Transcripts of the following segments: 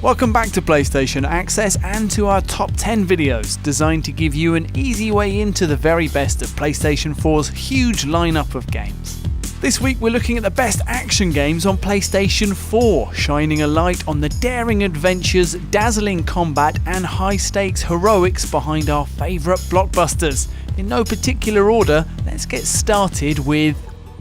Welcome back to PlayStation Access and to our top 10 videos designed to give you an easy way into the very best of PlayStation 4's huge lineup of games. This week we're looking at the best action games on PlayStation 4, shining a light on the daring adventures, dazzling combat and high-stakes heroics behind our favourite blockbusters. In no particular order, let's get started with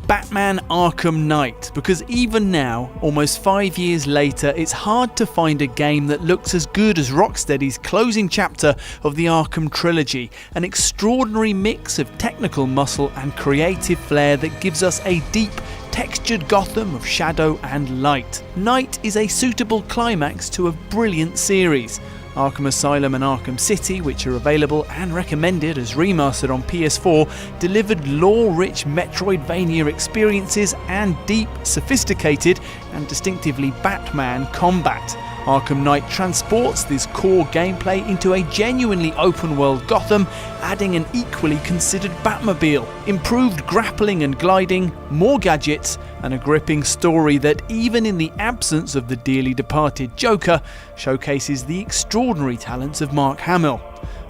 Batman Arkham Knight, because even now, almost 5 years later, it's hard to find a game that looks as good as Rocksteady's closing chapter of the Arkham trilogy, an extraordinary mix of technical muscle and creative flair that gives us a deep, textured Gotham of shadow and light. Knight is a suitable climax to a brilliant series. Arkham Asylum and Arkham City, which are available and recommended as remastered on PS4, delivered lore-rich Metroidvania experiences and deep, sophisticated and distinctively Batman combat. Arkham Knight transports this core gameplay into a genuinely open-world Gotham, adding an equally considered Batmobile, improved grappling and gliding, more gadgets, and a gripping story that, even in the absence of the dearly departed Joker, showcases the extraordinary talents of Mark Hamill.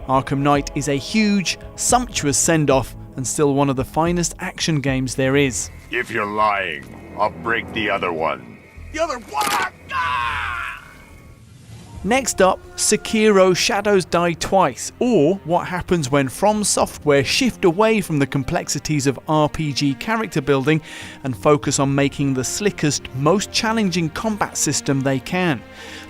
Arkham Knight is a huge, sumptuous send-off and still one of the finest action games there is. If you're lying, I'll break the other one. The other one? Ah! Next up, Sekiro Shadows Die Twice, or what happens when From Software shift away from the complexities of RPG character building and focus on making the slickest, most challenging combat system they can.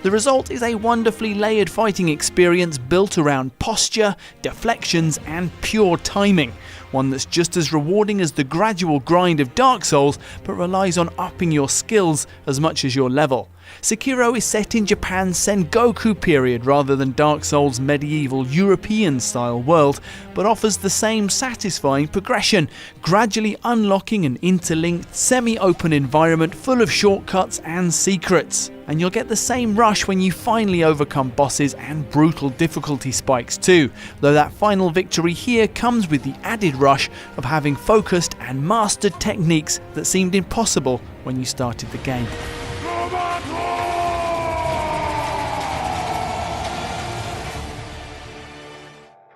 The result is a wonderfully layered fighting experience built around posture, deflections and pure timing. One that's just as rewarding as the gradual grind of Dark Souls, but relies on upping your skills as much as your level. Sekiro is set in Japan's Sengoku period rather than Dark Souls' medieval European-style world, but offers the same satisfying progression, gradually unlocking an interlinked, semi-open environment full of shortcuts and secrets. And you'll get the same rush when you finally overcome bosses and brutal difficulty spikes too, though that final victory here comes with the added rush of having focused and mastered techniques that seemed impossible when you started the game.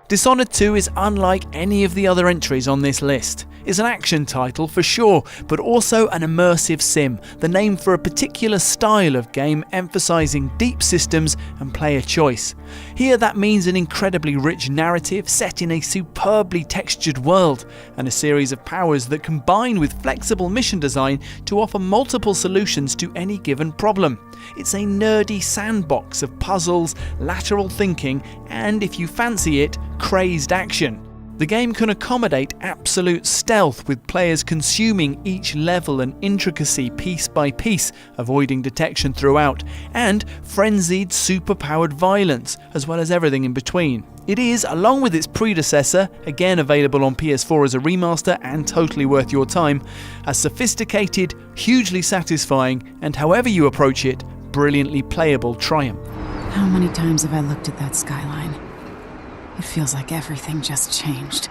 Dishonored 2 is unlike any of the other entries on this list. It's an action title for sure, but also an immersive sim, the name for a particular style of game emphasising deep systems and player choice. Here that means an incredibly rich narrative set in a superbly textured world, and a series of powers that combine with flexible mission design to offer multiple solutions to any given problem. It's a nerdy sandbox of puzzles, lateral thinking, and if you fancy it, crazed action. The game can accommodate absolute stealth, with players consuming each level and intricacy piece by piece, avoiding detection throughout, and frenzied superpowered violence, as well as everything in between. It is, along with its predecessor, again available on PS4 as a remaster and totally worth your time, a sophisticated, hugely satisfying, and however you approach it, brilliantly playable triumph. How many times have I looked at that skyline? It feels like everything just changed.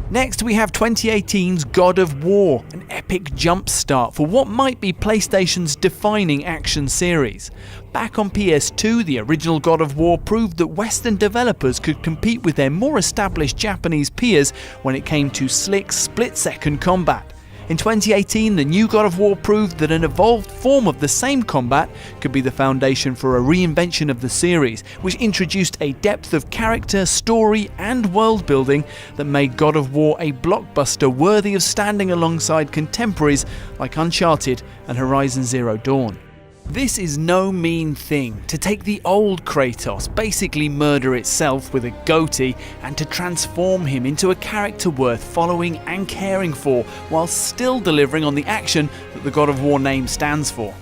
Next we have 2018's God of War, an epic jumpstart for what might be PlayStation's defining action series. Back on PS2, the original God of War proved that Western developers could compete with their more established Japanese peers when it came to slick, split-second combat. In 2018, the new God of War proved that an evolved form of the same combat could be the foundation for a reinvention of the series, which introduced a depth of character, story and world building that made God of War a blockbuster worthy of standing alongside contemporaries like Uncharted and Horizon Zero Dawn. This is no mean thing, to take the old Kratos, basically murder itself with a goatee, and to transform him into a character worth following and caring for, while still delivering on the action that the God of War name stands for.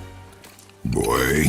Boy.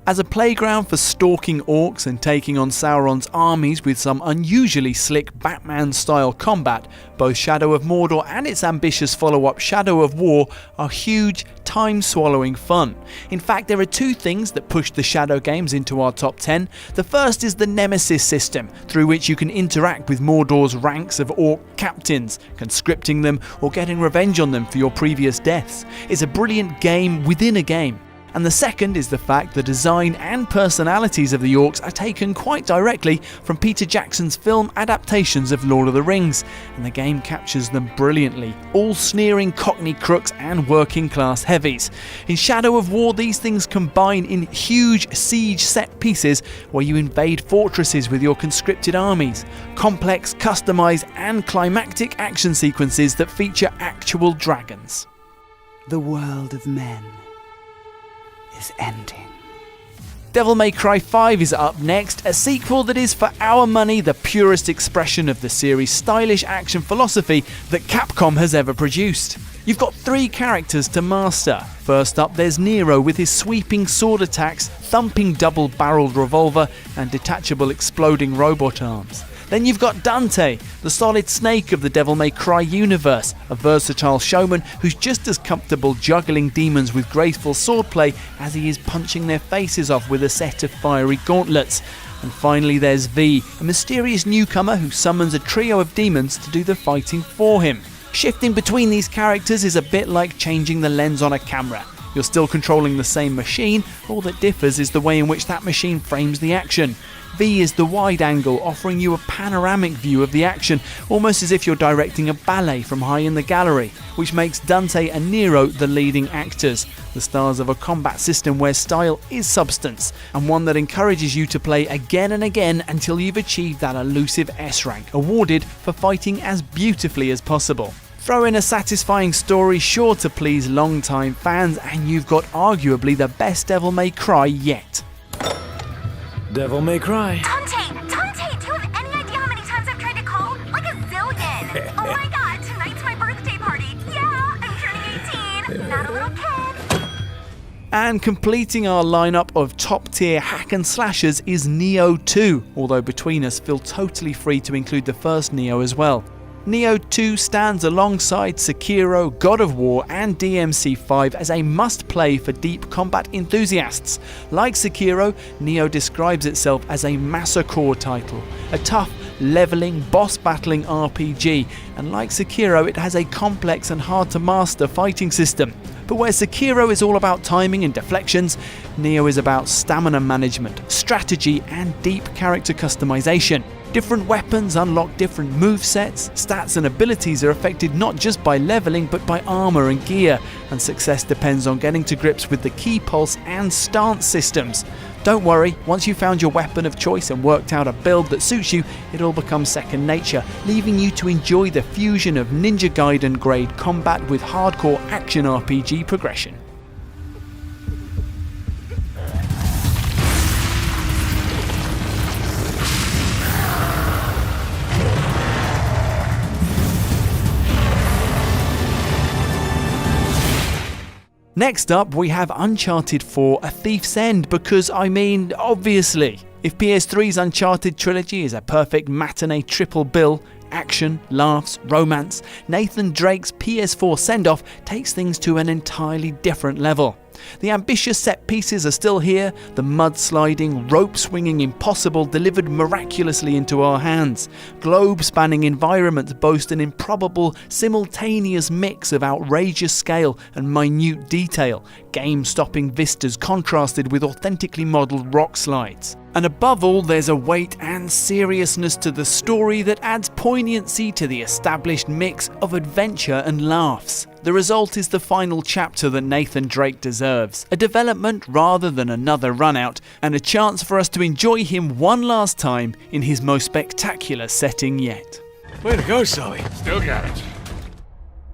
As a playground for stalking orcs and taking on Sauron's armies with some unusually slick Batman-style combat, both Shadow of Mordor and its ambitious follow-up Shadow of War are huge, time-swallowing fun. In fact, there are two things that push the Shadow games into our top 10. The first is the Nemesis system, through which you can interact with Mordor's ranks of orc captains, conscripting them or getting revenge on them for your previous deaths. It's a brilliant game within a game. And the second is the fact the design and personalities of the orcs are taken quite directly from Peter Jackson's film adaptations of Lord of the Rings, and the game captures them brilliantly, all sneering Cockney crooks and working class heavies. In Shadow of War, these things combine in huge siege set pieces where you invade fortresses with your conscripted armies, complex, customized and climactic action sequences that feature actual dragons. The world of men is ending. Devil May Cry 5 is up next, a sequel that is for our money the purest expression of the series' stylish action philosophy that Capcom has ever produced. You've got 3 characters to master. First up, there's Nero with his sweeping sword attacks, thumping double-barreled revolver and detachable exploding robot arms. Then you've got Dante, the solid snake of the Devil May Cry universe, a versatile showman who's just as comfortable juggling demons with graceful swordplay as he is punching their faces off with a set of fiery gauntlets. And finally there's V, a mysterious newcomer who summons a trio of demons to do the fighting for him. Shifting between these characters is a bit like changing the lens on a camera. You're still controlling the same machine, all that differs is the way in which that machine frames the action. V is the wide angle, offering you a panoramic view of the action, almost as if you're directing a ballet from high in the gallery, which makes Dante and Nero the leading actors, the stars of a combat system where style is substance, and one that encourages you to play again and again until you've achieved that elusive S rank, awarded for fighting as beautifully as possible. Throw in a satisfying story sure to please long-time fans, and you've got arguably the best Devil May Cry yet. Devil May Cry. Dante, do you have any idea how many times I've tried to call? Like a zillion. Oh my god, tonight's my birthday party. Yeah, I'm turning 18. Not a little kid. And completing our lineup of top-tier hack and slashers is Neo 2, although between us feel totally free to include the first Neo as well. Neo 2 stands alongside Sekiro, God of War and DMC5 as a must-play for deep combat enthusiasts. Like Sekiro, Neo describes itself as a massacre title, a tough, leveling, boss-battling RPG, and like Sekiro it has a complex and hard-to-master fighting system. But where Sekiro is all about timing and deflections, Neo is about stamina management, strategy and deep character customization. Different weapons unlock different movesets, stats and abilities are affected not just by leveling but by armor and gear, and success depends on getting to grips with the key pulse and stance systems. Don't worry, once you've found your weapon of choice and worked out a build that suits you, it all becomes second nature, leaving you to enjoy the fusion of Ninja Gaiden grade combat with hardcore action RPG progression. Next up, we have Uncharted 4: A Thief's End, because obviously, if PS3's Uncharted trilogy is a perfect matinee triple bill, action, laughs, romance, Nathan Drake's PS4 send-off takes things to an entirely different level. The ambitious set pieces are still here, the mud-sliding, rope-swinging impossible delivered miraculously into our hands. Globe-spanning environments boast an improbable, simultaneous mix of outrageous scale and minute detail, game-stopping vistas contrasted with authentically modelled rock slides. And above all, there's a weight and seriousness to the story that adds poignancy to the established mix of adventure and laughs. The result is the final chapter that Nathan Drake deserves, a development rather than another run-out, and a chance for us to enjoy him one last time in his most spectacular setting yet. Way to go, Sully. Still got it.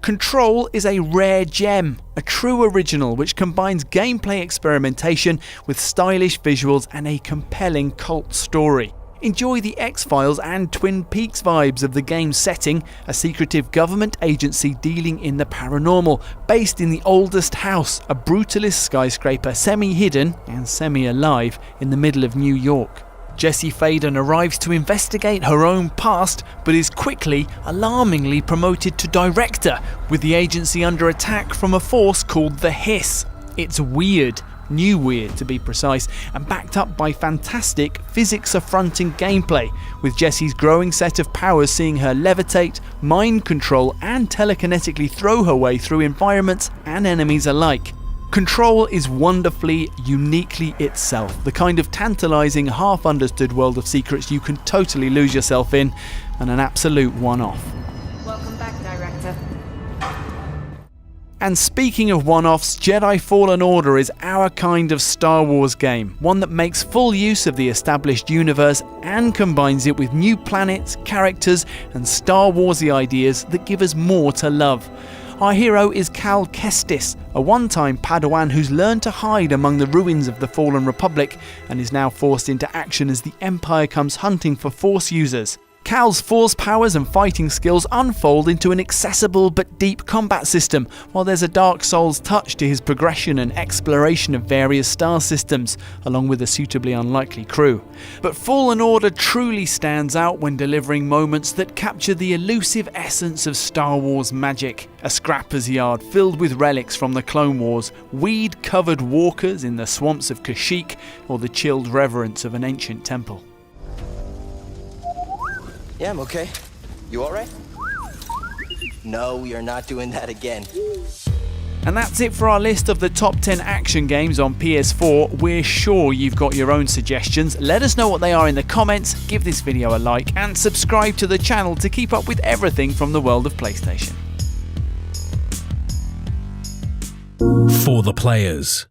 Control is a rare gem, a true original which combines gameplay experimentation with stylish visuals and a compelling cult story. Enjoy the X-Files and Twin Peaks vibes of the game's setting, a secretive government agency dealing in the paranormal, based in the oldest house, a brutalist skyscraper semi-hidden and semi-alive in the middle of New York. Jessie Faden arrives to investigate her own past, but is quickly, alarmingly promoted to director, with the agency under attack from a force called the Hiss. It's weird, new weird to be precise, and backed up by fantastic, physics-affronting gameplay, with Jessie's growing set of powers seeing her levitate, mind control, and telekinetically throw her way through environments and enemies alike. Control is wonderfully, uniquely itself, the kind of tantalising, half-understood world of secrets you can totally lose yourself in, and an absolute one-off. Welcome back, Director. And speaking of one-offs, Jedi Fallen Order is our kind of Star Wars game, one that makes full use of the established universe and combines it with new planets, characters, and Star Warsy ideas that give us more to love. Our hero is Cal Kestis, a one-time Padawan who's learned to hide among the ruins of the Fallen Republic and is now forced into action as the Empire comes hunting for Force users. Cal's Force powers and fighting skills unfold into an accessible but deep combat system, while there's a Dark Souls touch to his progression and exploration of various star systems, along with a suitably unlikely crew. But Fallen Order truly stands out when delivering moments that capture the elusive essence of Star Wars magic. A scrapper's yard filled with relics from the Clone Wars, weed-covered walkers in the swamps of Kashyyyk, or the chilled reverence of an ancient temple. Yeah, I'm okay. You alright? No, we are not doing that again. And that's it for our list of the top 10 action games on PS4. We're sure you've got your own suggestions. Let us know what they are in the comments, give this video a like, and subscribe to the channel to keep up with everything from the world of PlayStation. For the players.